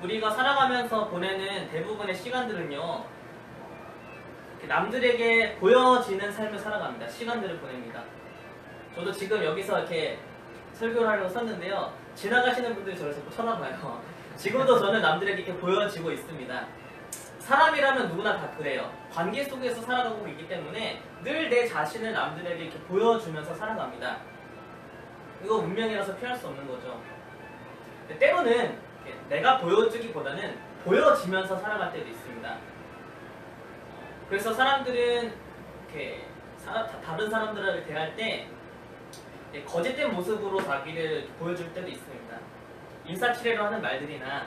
우리가 살아가면서 보내는 대부분의 시간들은요, 남들에게 보여지는 삶을 살아갑니다. 시간들을 보냅니다. 저도 지금 여기서 이렇게 설교를 하려고 썼는데요, 지나가시는 분들이 저를 자꾸 쳐다봐요. 지금도 저는 남들에게 이렇게 보여지고 있습니다. 사람이라면 누구나 다 그래요. 관계 속에서 살아가고 있기 때문에 늘 내 자신을 남들에게 이렇게 보여주면서 살아갑니다. 이거 운명이라서 피할 수 없는 거죠. 때로는 내가 보여주기보다는 보여지면서 살아갈 때도 있습니다. 그래서 사람들은 이렇게 다른 사람들을 대할 때 거짓된 모습으로 자기를 보여줄 때도 있습니다. 인사치레로 하는 말들이나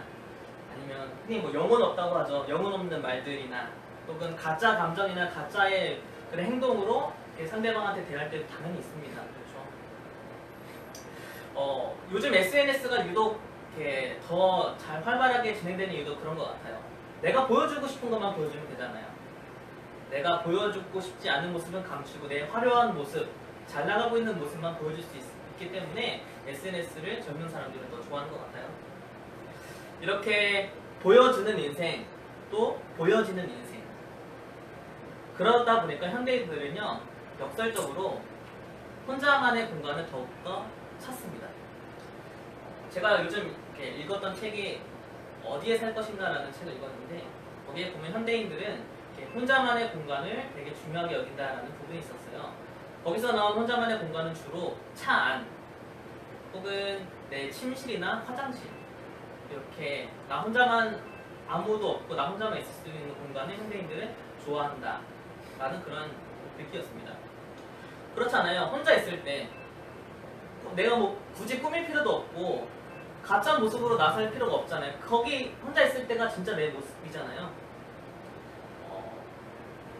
아니면 흔히 뭐 영혼 없다고 하죠. 영혼 없는 말들이나 혹은 가짜 감정이나 가짜의 그런 행동으로 상대방한테 대할 때도 당연히 있습니다. 그렇죠? 요즘 SNS가 유독 더 잘 활발하게 진행되는 이유도 그런 것 같아요. 내가 보여주고 싶은 것만 보여주면 되잖아요. 내가 보여주고 싶지 않은 모습은 감추고 내 화려한 모습, 잘 나가고 있는 모습만 보여줄 수 있기 때문에 SNS를 젊은 사람들은 더 좋아하는 것 같아요. 이렇게 보여주는 인생, 또 보여지는 인생. 그러다 보니까 현대인들은요, 역설적으로 혼자만의 공간을 더욱더 찾습니다. 제가 요즘 이렇게 읽었던 책이 어디에 살 것인가라는 책을 읽었는데, 거기에 보면 현대인들은 혼자만의 공간을 되게 중요하게 여긴다라는 부분이 있었어요. 거기서 나온 혼자만의 공간은 주로 차 안, 혹은 내 침실이나 화장실, 이렇게 나 혼자만, 아무도 없고 나 혼자만 있을 수 있는 공간을 현대인들은 좋아한다 라는 그런 느끼였습니다. 그렇잖아요. 혼자 있을 때 내가 뭐 굳이 꾸밀 필요도 없고 가짜 모습으로 나설 필요가 없잖아요. 거기 혼자 있을 때가 진짜 내 모습이잖아요.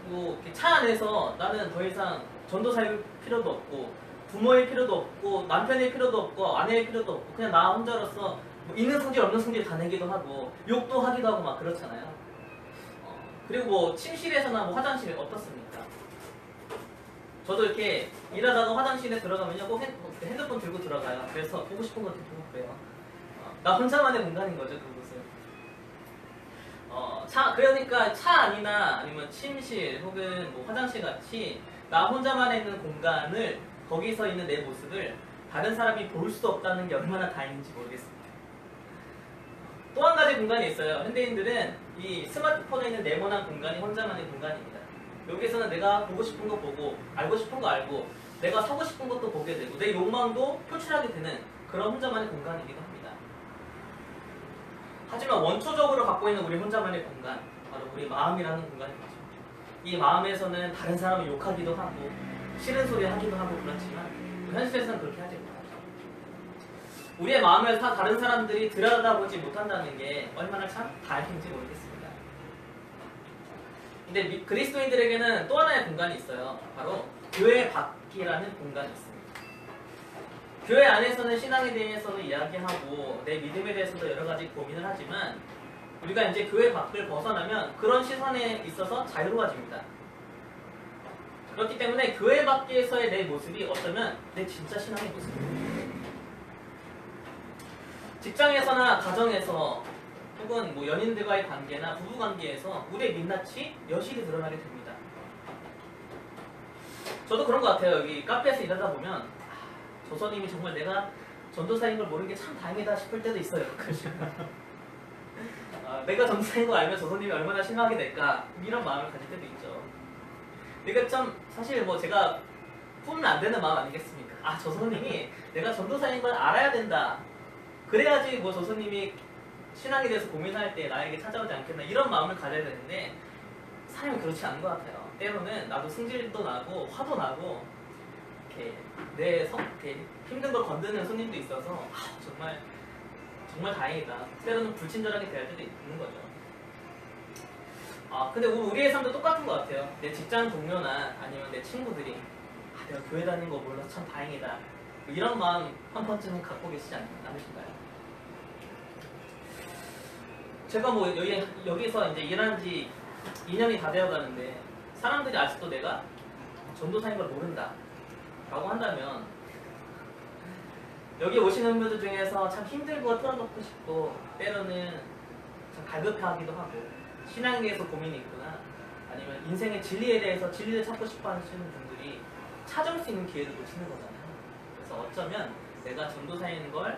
뭐 차 안에서 나는 더 이상 전도사일 필요도 없고 부모일 필요도 없고 남편일 필요도 없고 아내일 필요도 없고 그냥 나 혼자로서 뭐 있는 성질 없는 성질 다 내기도 하고 욕도 하기도 하고 막 그렇잖아요. 그리고 뭐 침실에서나 뭐 화장실 어떻습니까? 저도 이렇게 일하다가 화장실에 들어가면요 꼭 핸드폰 들고 들어가요. 그래서 보고 싶은 거 보고 그래요. 나 혼자만의 공간인 거죠, 그곳은. 그러니까 차 안이나 아니면 침실 혹은 뭐 화장실 같이 나 혼자만 있는 공간을, 거기서 있는 내 모습을 다른 사람이 볼 수 없다는 게 얼마나 다행인지 모르겠습니다. 또 한 가지 공간이 있어요. 현대인들은 이 스마트폰에 있는 네모난 공간이 혼자만의 공간입니다. 여기서는 내가 보고 싶은 거 보고 알고 싶은 거 알고 내가 사고 싶은 것도 보게 되고 내 욕망도 표출하게 되는 그런 혼자만의 공간이기도 합니다. 하지만 원초적으로 갖고 있는 우리 혼자만의 공간, 바로 우리 마음이라는 공간이죠. 이 마음에서는 다른 사람을 욕하기도 하고 싫은 소리 하기도 하고 그렇지만 현실에서는 그렇게 하지 못합니다. 우리의 마음을 다 다른 사람들이 들여다보지 못한다는 게 얼마나 참 다행인지 모르겠습니다. 근데 그리스도인들에게는 또 하나의 공간이 있어요. 바로 교회 밖이라는 공간이 있습니다. 교회 안에서는 신앙에 대해서도 이야기하고 내 믿음에 대해서도 여러 가지 고민을 하지만 우리가 이제 교회 밖을 벗어나면 그런 시선에 있어서 자유로워집니다. 그렇기 때문에 교회 밖에서의 내 모습이 어쩌면 내 진짜 신앙의 모습입니다. 직장에서나 가정에서 혹은 뭐 연인들과의 관계나 부부관계에서 우리의 민낯이 여실히 드러나게 됩니다. 저도 그런 것 같아요. 여기 카페에서 일하다 보면 조선님이 정말 내가 전도사인 걸 모르는 게 참 다행이다 싶을 때도 있어요. 내가 전도사인 거 알면 조선님이 얼마나 실망하게 될까 이런 마음을 가질 때도 있죠. 그러니까 참 사실 뭐 제가 품으면 안 되는 마음 아니겠습니까? 조선님이 내가 전도사인 걸 알아야 된다. 그래야지 뭐 조선님이 신앙에 대해서 고민할 때 나에게 찾아오지 않겠나 이런 마음을 가져야 되는데 삶이 그렇지 않은 것 같아요. 때로는 나도 승질도 나고 화도 나고 이렇게 힘든 걸 건드는 손님도 있어서 정말 다행이다. 때로는 불친절하게 대할 때도 있는 거죠. 근데 우리의 삶도 똑같은 것 같아요. 내 직장 동료나 아니면 내 친구들이 내가 교회 다니는 거 몰라서 참 다행이다. 이런 마음 한 번쯤은 갖고 계시지 않으신가요? 제가 뭐 여기서 이제 일한 지 2년이 다 되어 가는데 사람들이 아직도 내가 전도사인 걸 모른다 라고 한다면 여기 오시는 분들 중에서 참 힘들고 털어놓고 싶고 때로는 갈급해하기도 하고 신앙에 대해서 고민이 있거나 아니면 인생의 진리에 대해서 진리를 찾고 싶어 하시는 분들이 찾아올 수 있는 기회를 놓치는 거잖아요. 그래서 어쩌면 내가 전도사인 걸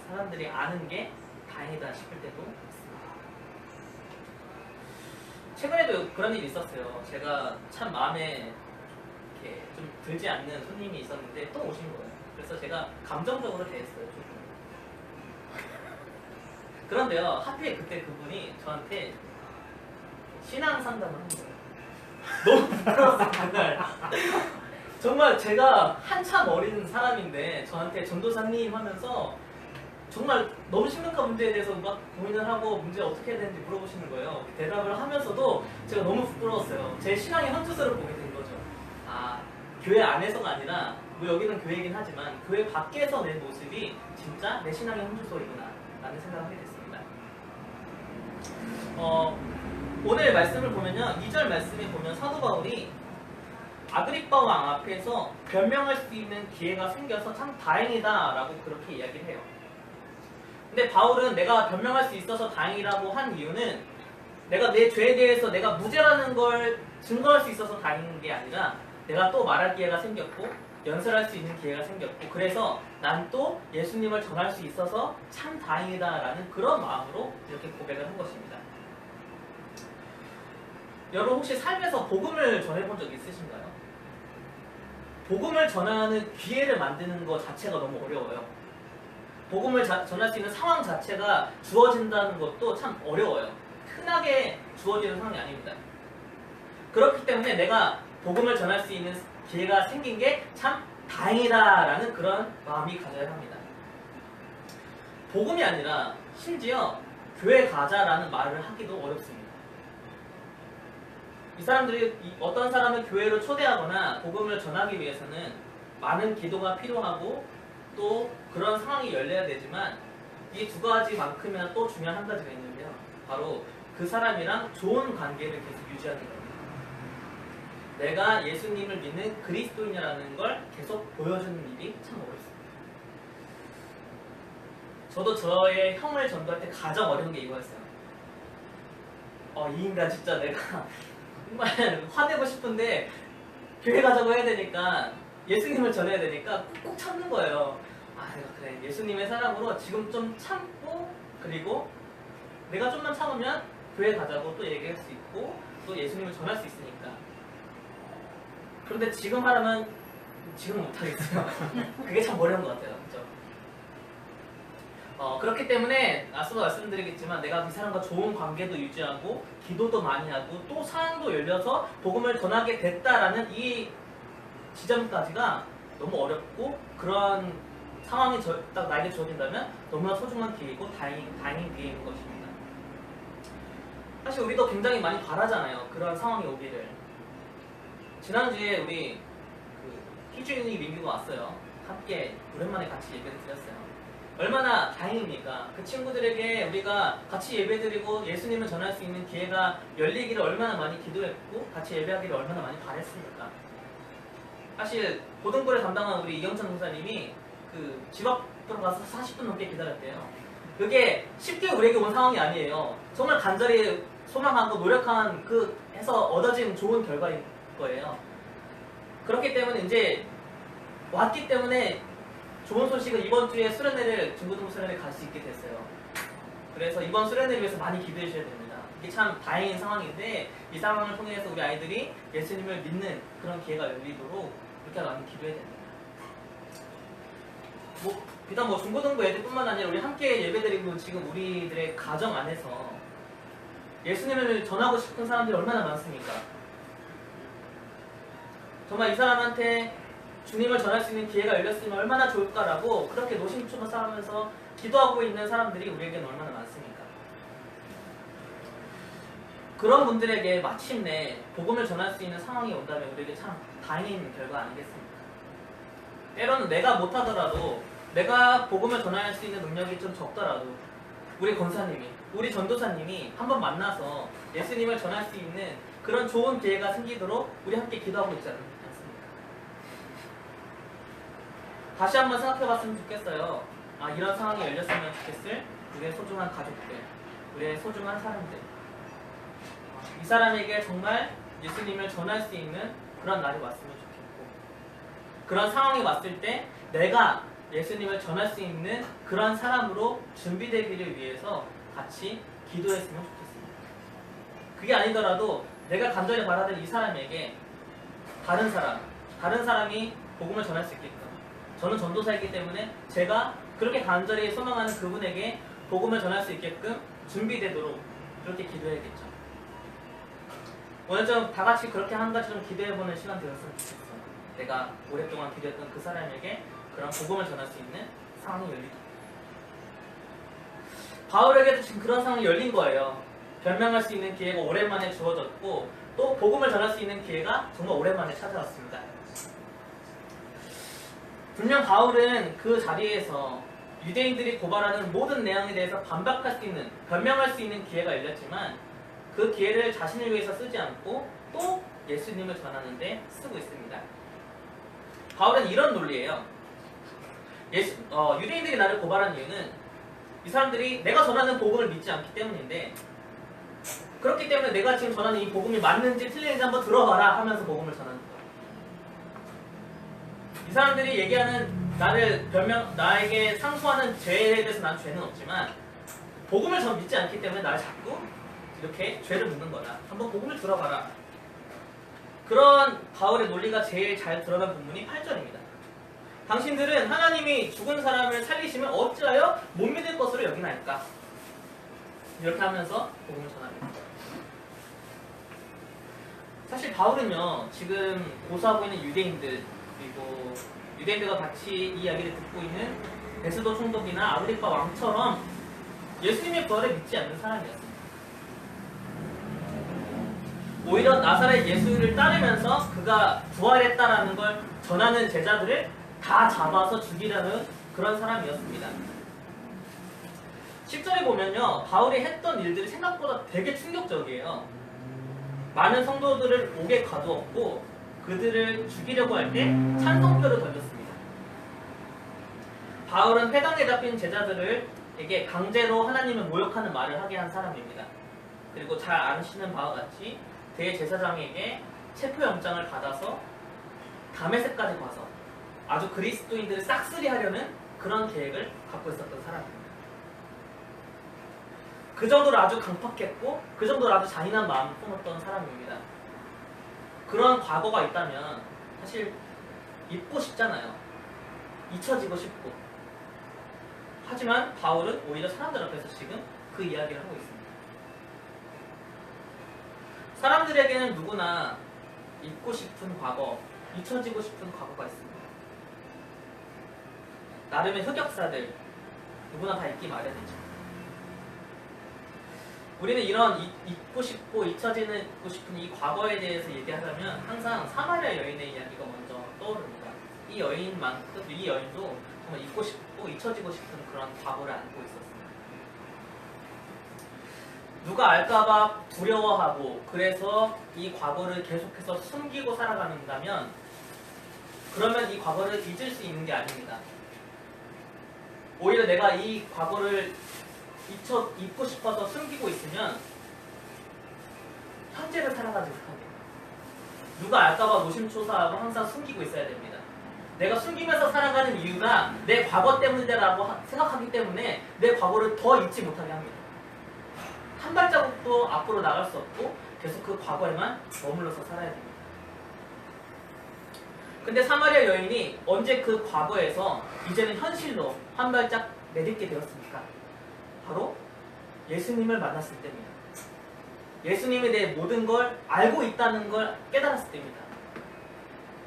사람들이 아는 게 다행이다 싶을 때도 있습니다. 최근에도 그런 일이 있었어요. 제가 참 마음에 이렇게 좀 들지 않는 손님이 있었는데 또 오신 거예요. 그래서 제가 감정적으로 대했어요. 조금. 그런데요, 하필 그때 그분이 저한테 신앙 상담을 한 거예요. 너무 부끄러웠어요, 그날. 정말 제가 한참 어린 사람인데 저한테 전도사님 하면서 정말 너무 심각한 문제에 대해서 막 고민을 하고 문제 어떻게 해야 되는지 물어보시는 거예요. 대답을 하면서도 제가 너무 부끄러웠어요. 제 신앙의 현주소를 보게 된 거죠. 아, 교회 안에서가 아니라 뭐 여기는 교회이긴 하지만 교회 밖에서 내 모습이 진짜 내 신앙의 현주소이구나 라는 생각을 하게 됐습니다. 오늘 말씀을 보면요, 2절 말씀에 보면 사도 바울이 아그리빠 왕 앞에서 변명할 수 있는 기회가 생겨서 참 다행이다 라고 그렇게 이야기를 해요. 근데 바울은 내가 변명할 수 있어서 다행이라고 한 이유는 내가 내 죄에 대해서 내가 무죄라는 걸 증거할 수 있어서 다행인 게 아니라 내가 또 말할 기회가 생겼고 연설할 수 있는 기회가 생겼고 그래서 난 또 예수님을 전할 수 있어서 참 다행이다 라는 그런 마음으로 이렇게 고백을 한 것입니다. 여러분 혹시 삶에서 복음을 전해본 적 있으신가요? 복음을 전하는 기회를 만드는 것 자체가 너무 어려워요. 복음을 전할 수 있는 상황 자체가 주어진다는 것도 참 어려워요. 흔하게 주어지는 상황이 아닙니다. 그렇기 때문에 내가 복음을 전할 수 있는 기회가 생긴 게 참 다행이다라는 그런 마음이 가져야 합니다. 복음이 아니라 심지어 교회 가자라는 말을 하기도 어렵습니다. 이 사람들이 어떤 사람을 교회로 초대하거나 복음을 전하기 위해서는 많은 기도가 필요하고 또 그런 상황이 열려야 되지만 이 두 가지만큼이나 또 중요한 한 가지가 있는데요. 바로 그 사람이랑 좋은 관계를 계속 유지하는 겁니다. 내가 예수님을 믿는 그리스도인이라는 걸 계속 보여주는 일이 참 어렵습니다. 저도 저의 형을 전도할 때 가장 어려운 게 이거였어요. 이 인간 진짜 내가 정말 화내고 싶은데 교회 가자고 해야 되니까 예수님을 전해야 되니까 꾹꾹 참는 거예요. 내가 그래 예수님의 사람으로 지금 좀 참고 그리고 내가 좀만 참으면 교회 가자고 또 얘기할 수 있고 또 예수님을 전할 수 있으니까. 그런데 지금 하라면 지금 못하겠어요. 그게 참 어려운 것 같아요. 그렇죠? 그렇기 때문에 앞서도 말씀드리겠지만 내가 그 사람과 좋은 관계도 유지하고 기도도 많이 하고 또 사랑도 열려서 복음을 전하게 됐다라는 이 지점까지가 너무 어렵고 그런 상황이 딱 나에게 주어진다면 너무나 소중한 기회이고 다행인 기회인 것입니다. 사실 우리도 굉장히 많이 바라잖아요. 그런 상황이 오기를. 지난주에 우리 희준이 민규가 왔어요. 함께 오랜만에 같이 예배를 드렸어요. 얼마나 다행입니까? 그 친구들에게 우리가 같이 예배드리고 예수님을 전할 수 있는 기회가 열리기를 얼마나 많이 기도했고 같이 예배하기를 얼마나 많이 바랬습니까? 사실 고등부를 담당한 우리 이영찬 목사님이 집 앞으로 가서 40분 넘게 기다렸대요. 그게 쉽게 우리에게 온 상황이 아니에요. 정말 간절히 소망하고 노력한 해서 얻어진 좋은 결과인 거예요. 그렇기 때문에 이제 왔기 때문에 좋은 소식은 이번 주에 수련회를 중고등부 수련회 갈 수 있게 됐어요. 그래서 이번 수련회를 위해서 많이 기도해 주셔야 됩니다. 이게 참 다행인 상황인데 이 상황을 통해서 우리 아이들이 예수님을 믿는 그런 기회가 열리도록 그렇게 많이 기도해야 됩니다. 비단 중고등부 애들뿐만 아니라 우리 함께 예배드리고 지금 우리들의 가정 안에서 예수님을 전하고 싶은 사람들이 얼마나 많습니까? 정말 이 사람한테 주님을 전할 수 있는 기회가 열렸으면 얼마나 좋을까라고 그렇게 노심초사 싸우면서 기도하고 있는 사람들이 우리에게는 얼마나 많습니까? 그런 분들에게 마침내 복음을 전할 수 있는 상황이 온다면 우리에게 참 다행인 결과 아니겠습니까? 때로는 내가 못하더라도 내가 복음을 전할 수 있는 능력이 좀 적더라도 우리 권사님이, 우리 전도사님이 한번 만나서 예수님을 전할 수 있는 그런 좋은 기회가 생기도록 우리 함께 기도하고 있지 않습니까? 다시 한번 생각해봤으면 좋겠어요. 이런 상황이 열렸으면 좋겠을 우리의 소중한 가족들, 우리의 소중한 사람들. 이 사람에게 정말 예수님을 전할 수 있는 그런 날이 왔으면 좋겠고, 그런 상황이 왔을 때 내가 예수님을 전할 수 있는 그런 사람으로 준비되기를 위해서 같이 기도했으면 좋겠습니다. 그게 아니더라도 내가 간절히 바라던 이 사람에게 다른 사람이 복음을 전할 수 있게끔, 저는 전도사이기 때문에 제가 그렇게 간절히 소망하는 그분에게 복음을 전할 수 있게끔 준비되도록 그렇게 기도해야겠죠. 오늘 좀 다 같이 그렇게 한 가지 좀 기도해보는 시간 되었으면 좋겠어요. 내가 오랫동안 기도했던 그 사람에게 그런 복음을 전할 수 있는 상황이 열리다. 바울에게도 지금 그런 상황이 열린 거예요. 변명할 수 있는 기회가 오랜만에 주어졌고, 또 복음을 전할 수 있는 기회가 정말 오랜만에 찾아왔습니다. 분명 바울은 그 자리에서 유대인들이 고발하는 모든 내용에 대해서 반박할 수 있는, 변명할 수 있는 기회가 열렸지만 그 기회를 자신을 위해서 쓰지 않고 또 예수님을 전하는 데 쓰고 있습니다. 바울은 이런 논리예요. 유대인들이 나를 고발한 이유는 이 사람들이 내가 전하는 복음을 믿지 않기 때문인데, 그렇기 때문에 내가 지금 전하는 이 복음이 맞는지 틀리는지 한번 들어봐라 하면서 복음을 전하는 거예요. 이 사람들이 얘기하는 나에게 상소하는 죄에 대해서 난 죄는 없지만 복음을 전 믿지 않기 때문에 나를 자꾸 이렇게 죄를 묻는 거다. 한번 복음을 들어봐라. 그런 바울의 논리가 제일 잘 드러난 본문이 8절입니다. 당신들은 하나님이 죽은 사람을 살리시면 어찌하여 못 믿을 것으로 여기나이까? 이렇게 하면서 복음을 전합니다. 사실 바울은요, 지금 고소하고 있는 유대인들, 그리고 유대인들과 같이 이 이야기를 듣고 있는 베스도 총독이나 아그리파 왕처럼 예수님의 부활을 믿지 않는 사람이었습니다. 오히려 나사렛 예수를 따르면서 그가 부활했다라는 걸 전하는 제자들을 다 잡아서 죽이려는 그런 사람이었습니다. 10절에 보면요, 바울이 했던 일들이 생각보다 되게 충격적이에요. 많은 성도들을 옥에 가두었고 그들을 죽이려고 할 때 찬송표를 던졌습니다. 바울은 회당에 잡힌 제자들에게 강제로 하나님을 모욕하는 말을 하게 한 사람입니다. 그리고 잘 아시는 바와 같이 대제사장에게 체포영장을 받아서 다메섹까지 가서 아주 그리스도인들을 싹쓸이하려는 그런 계획을 갖고 있었던 사람입니다. 그 정도로 아주 강팍했고 그 정도로 아주 잔인한 마음을 품었던 사람입니다. 그런 과거가 있다면 사실 잊고 싶잖아요. 잊혀지고 싶고. 하지만 바울은 오히려 사람들 앞에서 지금 그 이야기를 하고 있습니다. 사람들에게는 누구나 잊고 싶은 과거, 잊혀지고 싶은 과거가 있습니다. 나름의 흑역사들, 누구나 다 잊기 마련이죠. 우리는 이런 잊고 싶고 잊혀지고 싶은 이 과거에 대해서 얘기하자면 항상 사마리아 여인의 이야기가 먼저 떠오릅니다. 이 여인도 정말 잊고 싶고 잊혀지고 싶은 그런 과거를 안고 있었습니다. 누가 알까봐 두려워하고 그래서 이 과거를 계속해서 숨기고 살아가는다면 그러면 이 과거를 잊을 수 있는 게 아닙니다. 오히려 내가 이 과거를 잊고 싶어서 숨기고 있으면 현재를 살아가지 못합니다. 누가 알까봐 노심초사하고 항상 숨기고 있어야 됩니다. 내가 숨기면서 살아가는 이유가 내 과거 때문이라고 생각하기 때문에 내 과거를 더 잊지 못하게 합니다. 한 발자국도 앞으로 나갈 수 없고 계속 그 과거에만 머물러서 살아야 됩니다. 근데 사마리아 여인이 언제 그 과거에서 이제는 현실로 한 발짝 내딛게 되었습니까? 바로 예수님을 만났을 때입니다. 예수님에 대해 모든 걸 알고 있다는 걸 깨달았을 때입니다.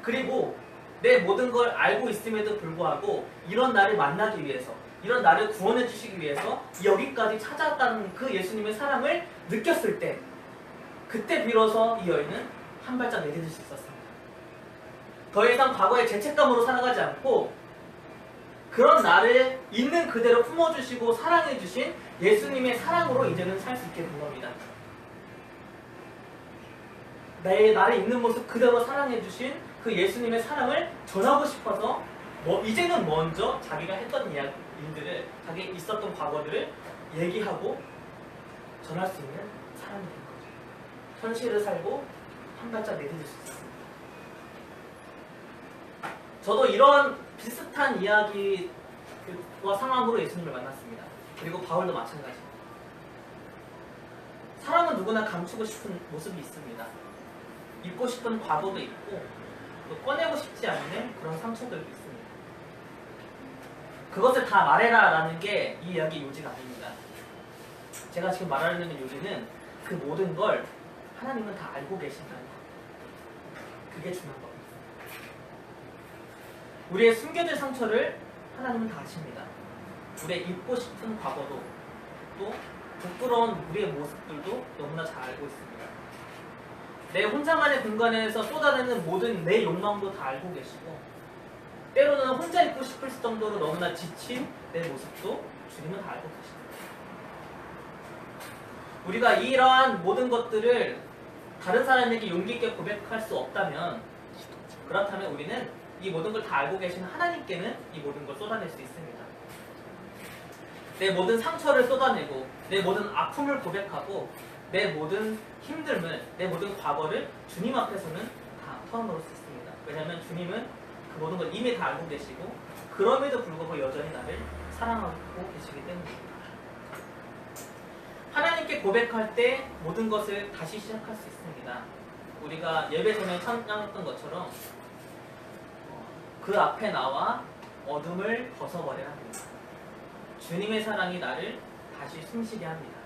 그리고 내 모든 걸 알고 있음에도 불구하고 이런 나를 만나기 위해서, 이런 나를 구원해 주시기 위해서 여기까지 찾아왔다는 그 예수님의 사랑을 느꼈을 때, 그때 비로소 이 여인은 한 발짝 내딛을 수 있었습니다. 더 이상 과거의 죄책감으로 살아가지 않고 그런 나를 있는 그대로 품어주시고 사랑해주신 예수님의 사랑으로 이제는 살 수 있게 된 겁니다. 나를 있는 모습 그대로 사랑해주신 그 예수님의 사랑을 전하고 싶어서 이제는 먼저 자기가 했던 일들을, 자기 있었던 과거들을 얘기하고 전할 수 있는 사람이 된 거죠. 현실을 살고 한 발짝 내딛을 수 있습니다. 저도 이런 비슷한 이야기와 상황으로 예수님을 만났습니다. 그리고 바울도 마찬가지입니다. 사람은 누구나 감추고 싶은 모습이 있습니다. 잊고 싶은 과거도 있고 또 꺼내고 싶지 않은 그런 상처들도 있습니다. 그것을 다 말해라 라는 게 이 이야기의 요지가 아닙니다. 제가 지금 말하려는 요지는 그 모든 걸 하나님은 다 알고 계신다는 것. 그게 중요한 겁니다. 우리의 숨겨진 상처를 하나님은 다 아십니다. 우리의 잊고 싶은 과거도 또 부끄러운 우리의 모습들도 너무나 잘 알고 있습니다. 내 혼자만의 공간에서 쏟아내는 모든 내 욕망도 다 알고 계시고 때로는 혼자 있고 싶을 정도로 너무나 지친 내 모습도 주님은 다 알고 계십니다. 우리가 이러한 모든 것들을 다른 사람에게 용기 있게 고백할 수 없다면 그렇다면 우리는 이 모든 걸 다 알고 계신 하나님께는 이 모든 걸 쏟아낼 수 있습니다. 내 모든 상처를 쏟아내고 내 모든 아픔을 고백하고 내 모든 힘듦을, 내 모든 과거를 주님 앞에서는 다 털어놓을 수 있습니다. 왜냐하면 주님은 그 모든 걸 이미 다 알고 계시고 그럼에도 불구하고 여전히 나를 사랑하고 계시기 때문입니다. 하나님께 고백할 때 모든 것을 다시 시작할 수 있습니다. 우리가 예배 전에 찬양했던 것처럼 그 앞에 나와 어둠을 벗어버려야 합니다. 주님의 사랑이 나를 다시 숨쉬게 합니다.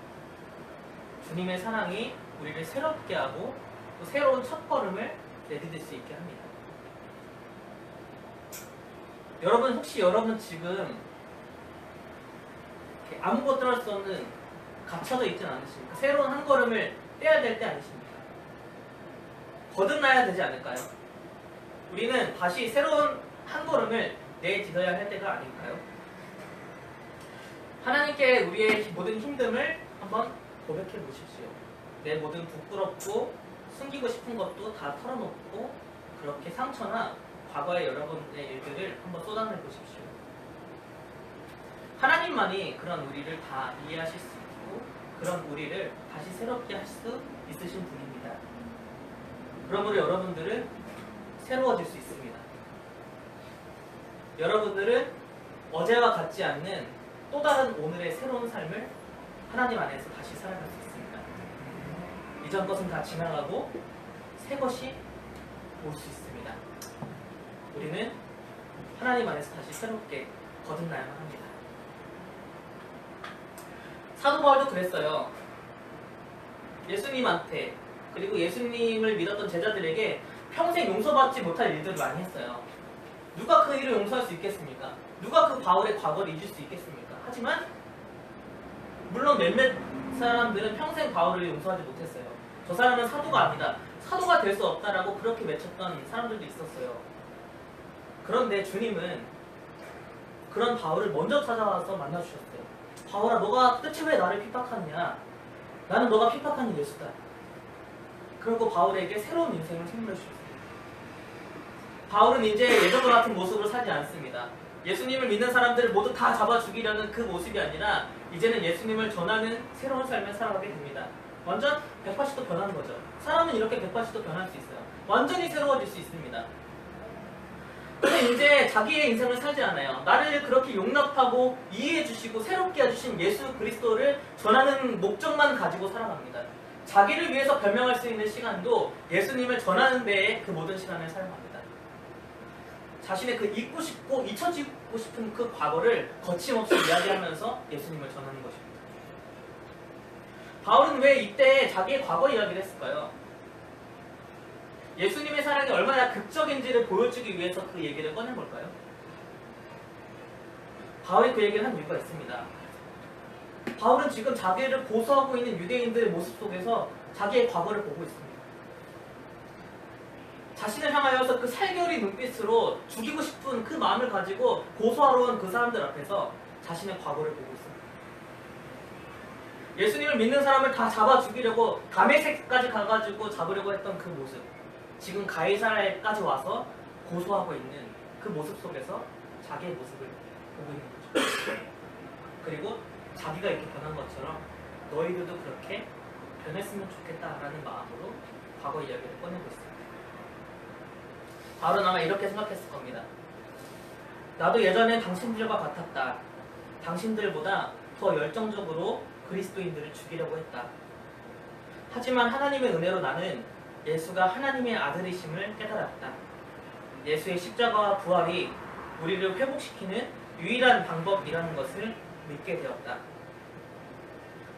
주님의 사랑이 우리를 새롭게 하고 또 새로운 첫걸음을 내디딜 수 있게 합니다. 여러분 혹시 여러분 지금 아무것도 할 수 없는 갇혀져 있지는 않으십니까? 새로운 한 걸음을 떼야 될 때 아니십니까? 거듭나야 되지 않을까요? 우리는 다시 새로운 한 걸음을 내딛어야 할 때가 아닐까요? 하나님께 우리의 모든 힘듦을 한번 고백해 보십시오. 내 모든 부끄럽고 숨기고 싶은 것도 다 털어놓고 그렇게 상처나 과거의 여러분의 일들을 한번 쏟아내 보십시오. 하나님만이 그런 우리를 다 이해하실 수 있고 그런 우리를 다시 새롭게 할 수 있으신 분입니다. 그러므로 여러분들은 새로워질 수 있습니다. 여러분들은 어제와 같지 않는 또 다른 오늘의 새로운 삶을 하나님 안에서 다시 살아갈 수 있습니다. 이전 것은 다 지나가고 새 것이 올 수 있습니다. 우리는 하나님 안에서 다시 새롭게 거듭나야만 합니다. 사도 바울도 그랬어요. 예수님한테 그리고 예수님을 믿었던 제자들에게 평생 용서받지 못할 일들을 많이 했어요. 누가 그 일을 용서할 수 있겠습니까? 누가 그 바울의 과거를 잊을 수 있겠습니까? 하지만 물론 몇몇 사람들은 평생 바울을 용서하지 못했어요. 저 사람은 사도가 아니다. 사도가 될 수 없다라고 그렇게 외쳤던 사람들도 있었어요. 그런데 주님은 그런 바울을 먼저 찾아와서 만나주셨어요. 바울아, 너가 도대체 왜 나를 핍박하느냐? 나는 너가 핍박하는 예수다. 그리고 바울에게 새로운 인생을 선물해 주셨어요. 바울은 이제 예전과 같은 모습으로 살지 않습니다. 예수님을 믿는 사람들을 모두 다 잡아 죽이려는 그 모습이 아니라 이제는 예수님을 전하는 새로운 삶을 살아가게 됩니다. 완전 180도 변하는 거죠. 사람은 이렇게 180도 변할 수 있어요. 완전히 새로워질 수 있습니다. 근데 이제 자기의 인생을 살지 않아요. 나를 그렇게 용납하고 이해해 주시고 새롭게 해주신 예수 그리스도를 전하는 목적만 가지고 살아갑니다. 자기를 위해서 변명할 수 있는 시간도 예수님을 전하는 데에 그 모든 시간을 사용합니다. 자신의 그 잊고 싶고 잊혀지고 싶은 그 과거를 거침없이 이야기하면서 예수님을 전하는 것입니다. 바울은 왜 이때 자기의 과거 이야기를 했을까요? 예수님의 사랑이 얼마나 극적인지를 보여주기 위해서 그 얘기를 꺼낸 걸까요? 바울이 그 얘기를 한 이유가 있습니다. 바울은 지금 자기를 고소하고 있는 유대인들의 모습 속에서 자기의 과거를 보고 있습니다. 자신을 향하여서 그 살결이 눈빛으로 죽이고 싶은 그 마음을 가지고 고소하러 온 그 사람들 앞에서 자신의 과거를 보고 있습니다. 예수님을 믿는 사람을 다 잡아 죽이려고 다메섹까지 가가지고 잡으려고 했던 그 모습, 지금 가이사라에까지 와서 고소하고 있는 그 모습 속에서 자기의 모습을 보고 있는 거죠. 그리고 자기가 이렇게 변한 것처럼 너희들도 그렇게 변했으면 좋겠다라는 마음으로 과거 이야기를 꺼내고 있습니다. 바울은 아마 이렇게 생각했을 겁니다. 나도 예전에 당신들과 같았다. 당신들보다 더 열정적으로 그리스도인들을 죽이려고 했다. 하지만 하나님의 은혜로 나는 예수가 하나님의 아들이심을 깨달았다. 예수의 십자가와 부활이 우리를 회복시키는 유일한 방법이라는 것을 믿게 되었다.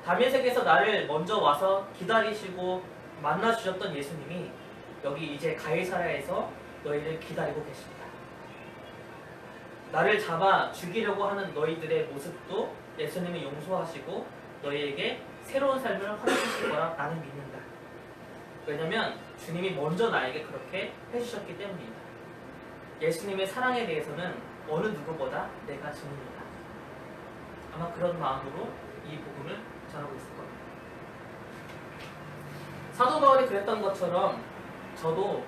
다메섹에서 나를 먼저 와서 기다리시고 만나주셨던 예수님이 여기 이제 가이사랴에서 너희를 기다리고 계십니다. 나를 잡아 죽이려고 하는 너희들의 모습도 예수님이 용서하시고 너희에게 새로운 삶을 허락하실 거라 나는 믿는다. 왜냐면 주님이 먼저 나에게 그렇게 해주셨기 때문입니다. 예수님의 사랑에 대해서는 어느 누구보다 내가 증인이다. 아마 그런 마음으로 이 복음을 전하고 있을 겁니다. 사도 바울이 그랬던 것처럼 저도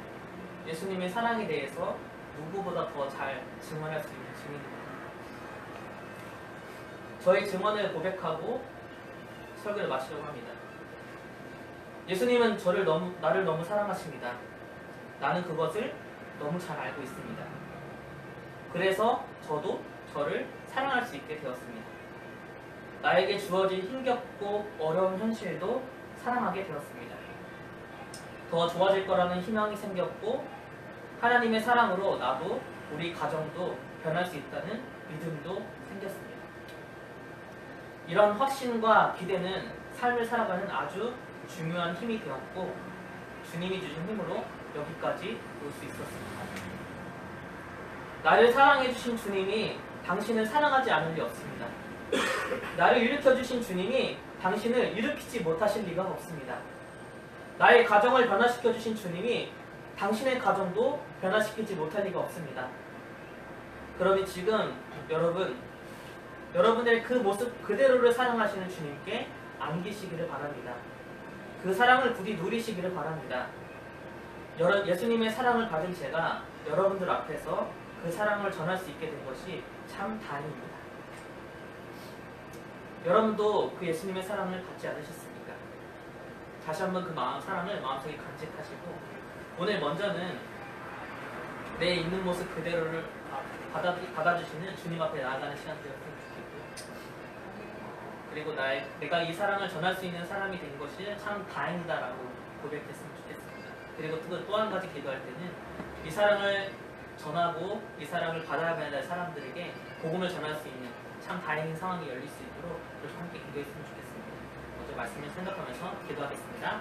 예수님의 사랑에 대해서 누구보다 더 잘 증언할 수 있는 증인입니다. 저의 증언을 고백하고 설교를 마치려고 합니다. 예수님은 나를 너무 사랑하십니다. 나는 그것을 너무 잘 알고 있습니다. 그래서 저도 저를 사랑할 수 있게 되었습니다. 나에게 주어진 힘겹고 어려운 현실도 사랑하게 되었습니다. 더 좋아질 거라는 희망이 생겼고 하나님의 사랑으로 나도 우리 가정도 변할 수 있다는 믿음도 생겼습니다. 이런 확신과 기대는 삶을 살아가는 아주 중요한 힘이 되었고 주님이 주신 힘으로 여기까지 올 수 있었습니다. 나를 사랑해 주신 주님이 당신을 사랑하지 않을 리 없습니다. 나를 일으켜 주신 주님이 당신을 일으키지 못하실 리가 없습니다. 나의 가정을 변화시켜 주신 주님이 당신의 가정도 변화시키지 못할 리가 없습니다. 그러니 지금 여러분의 그 모습 그대로를 사랑하시는 주님께 안기시기를 바랍니다. 그 사랑을 부디 누리시기를 바랍니다. 예수님의 사랑을 받은 제가 여러분들 앞에서 그 사랑을 전할 수 있게 된 것이 참 다행입니다. 여러분도 그 예수님의 사랑을 받지 않으셨습니까? 다시 한번 그 사랑을 마음속에 간직하시고 오늘 먼저는 내 있는 모습 그대로를 받아주시는 주님 앞에 나아가는 시간 되었으면 좋겠고 그리고 내가 이 사랑을 전할 수 있는 사람이 된 것이 참 다행이다라고 고백했으면 좋겠습니다. 그리고 또 한 가지 기도할 때는 이 사랑을 전하고 이 사랑을 받아가야 될 사람들에게 복음을 전할 수 있는 참 다행인 상황이 열릴 수 있도록 그렇게 함께 기도했으면 좋겠습니다. 먼저 말씀을 생각하면서 기도하겠습니다.